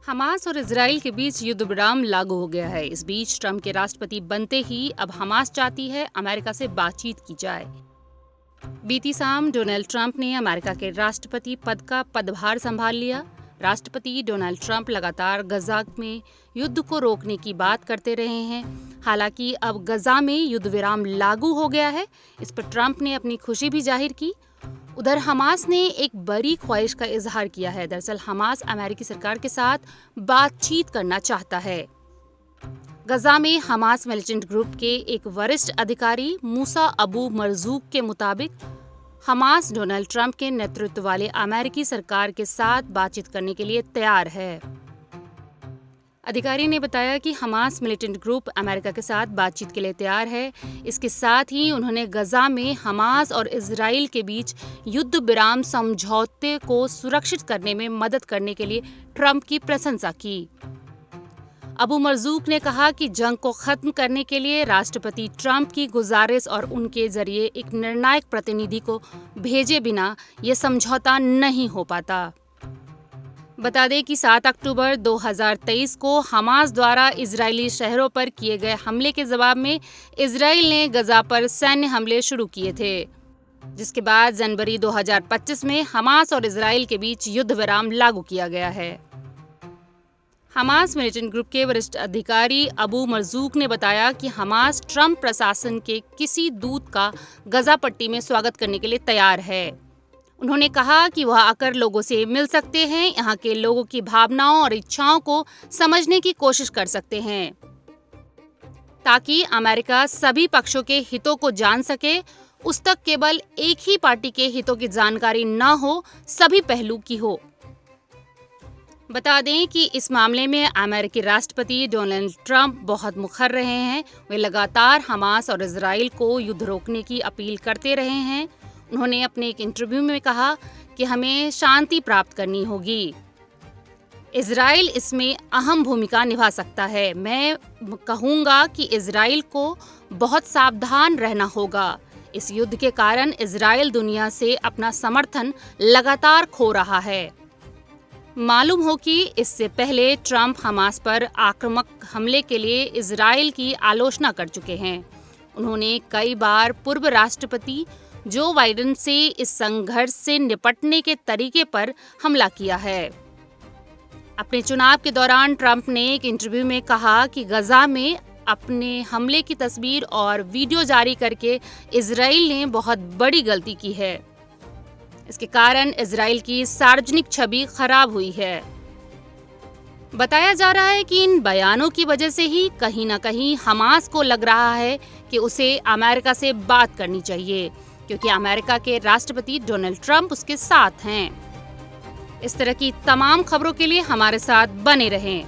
Hamas और Israel के बीच युद्ध विराम लागू हो गया है। इस बीच ट्रंप के राष्ट्रपति बनते ही अब हमास चाहती है अमेरिका से बातचीत की जाए। बीती शाम डोनाल्ड ट्रंप ने अमेरिका के राष्ट्रपति पद का पदभार संभाल लिया। राष्ट्रपति डोनाल्ड ट्रंप लगातार गजा में युद्ध को रोकने की बात करते रहे हैं। हालांकि अब गजा में युद्ध विराम लागू हो गया है। इस पर ट्रंप ने अपनी खुशी भी जाहिर की। उधर हमास ने एक बड़ी ख्वाहिश का इजहार किया है। दरअसल हमास अमेरिकी सरकार के साथ बातचीत करना चाहता है। गजा में हमास मिलिटेंट ग्रुप के एक वरिष्ठ अधिकारी मूसा अबू मरजूक के मुताबिक हमास डोनाल्ड ट्रंप के नेतृत्व वाले अमेरिकी सरकार के साथ बातचीत करने के लिए तैयार है। अधिकारी ने बताया कि हमास मिलिटेंट ग्रुप अमेरिका के साथ बातचीत के लिए तैयार है। इसके साथ ही उन्होंने गजा में हमास और इजराइल के बीच युद्ध विराम समझौते को सुरक्षित करने में मदद करने के लिए ट्रंप की प्रशंसा की। अबू मरजूक ने कहा कि जंग को खत्म करने के लिए राष्ट्रपति ट्रंप की गुजारिश और उनके जरिए एक निर्णायक प्रतिनिधि को भेजे बिना यह समझौता नहीं हो पाता। बता दें कि 7 अक्टूबर 2023 को हमास द्वारा इजरायली शहरों पर किए गए हमले के जवाब में इजराइल ने गजा पर सैन्य हमले शुरू किए थे, जिसके बाद जनवरी 2025 में हमास और इजराइल के बीच युद्ध विराम लागू किया गया है। हमास मिलिटेंट ग्रुप के वरिष्ठ अधिकारी अबू मरजूक ने बताया कि हमास ट्रंप प्रशासन के किसी दूत का गजा पट्टी में स्वागत करने के लिए तैयार है। उन्होंने कहा कि वह आकर लोगों से मिल सकते हैं, यहाँ के लोगों की भावनाओं और इच्छाओं को समझने की कोशिश कर सकते हैं, ताकि अमेरिका सभी पक्षों के हितों को जान सके। उस तक केवल एक ही पार्टी के हितों की जानकारी न हो, सभी पहलू की हो। बता दें कि इस मामले में अमेरिकी राष्ट्रपति डोनाल्ड ट्रंप बहुत मुखर रहे हैं। वे लगातार हमास और इजराइल को युद्ध रोकने की अपील करते रहे हैं। उन्होंने अपने एक इंटरव्यू में कहा कि हमें शांति प्राप्त करनी होगी। इजराइल इसमें अहम भूमिका निभा सकता है। मैं कहूँगा कि इजराइल को बहुत सावधान रहना होगा। इस युद्ध के कारण इजराइल दुनिया से अपना समर्थन लगातार खो रहा है। मालूम हो कि इससे पहले ट्रंप हमास पर आक्रामक हमले के लिए इजराइल की आलोचना कर चुके हैं। उन्होंने कई बार पूर्व राष्ट्रपति जो बाइडेन से इस संघर्ष से निपटने के तरीके पर हमला किया है। अपने चुनाव के दौरान ट्रंप ने एक इंटरव्यू में कहा कि गजा में अपने हमले की तस्वीर और वीडियो जारी करके इजराइल ने बहुत बड़ी गलती की है। इसके कारण इजराइल की सार्वजनिक छवि खराब हुई है। बताया जा रहा है कि इन बयानों की वजह से ही कहीं न कहीं हमास को लग रहा है कि उसे अमेरिका से बात करनी चाहिए, क्योंकि अमेरिका के राष्ट्रपति डोनाल्ड ट्रंप उसके साथ हैं। इस तरह की तमाम खबरों के लिए हमारे साथ बने रहें।